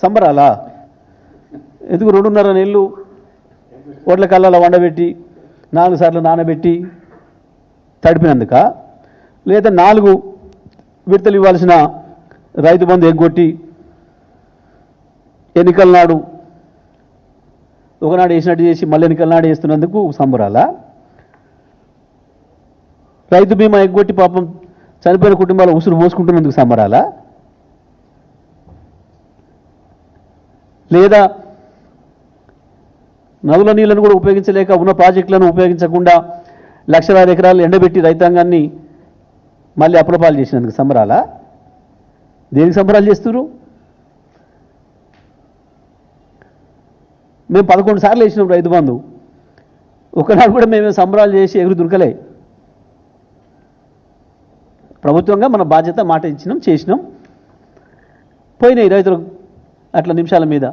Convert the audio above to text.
సంబరాలా? ఎందుకు 2.5 నెలలు ఓట్ల కళ్ళలో వండబెట్టి 4 సార్లు నానబెట్టి తడిపినందుక, లేదా 4 విడతలు ఇవ్వాల్సిన రైతు బంధు ఎగ్గొట్టి ఎన్నికల నాడు ఒకనాడు వేసినట్టు చేసి మళ్ళీ ఎన్నికల నాడు వేస్తున్నందుకు సంబరాలా? రైతు బీమా ఎగ్గొట్టి పాపం చనిపోయిన కుటుంబాలు ఉసురు పోసుకుంటున్నందుకు సంబరాలా? లేదా నదుల నీళ్లను కూడా ఉపయోగించలేక ఉన్న ప్రాజెక్టులను ఉపయోగించకుండా లక్షలాది ఎకరాలు ఎండబెట్టి రైతాంగాన్ని మళ్ళీ అప్పులపాలు చేసినందుకు సంబరాలా? దేనికి సంబరాలు చేస్తున్నారు? మేము 11 సార్లు వేసినాం రైతు బంధు, ఒకనాడు కూడా మేము సంబరాలు చేసి ఎగురు దుర్కలే. ప్రభుత్వంగా మన బాధ్యత మాట ఇచ్చినాం, చేసినాం, పోయినాయి రైతులు అట్లా నిమిషాల మీద.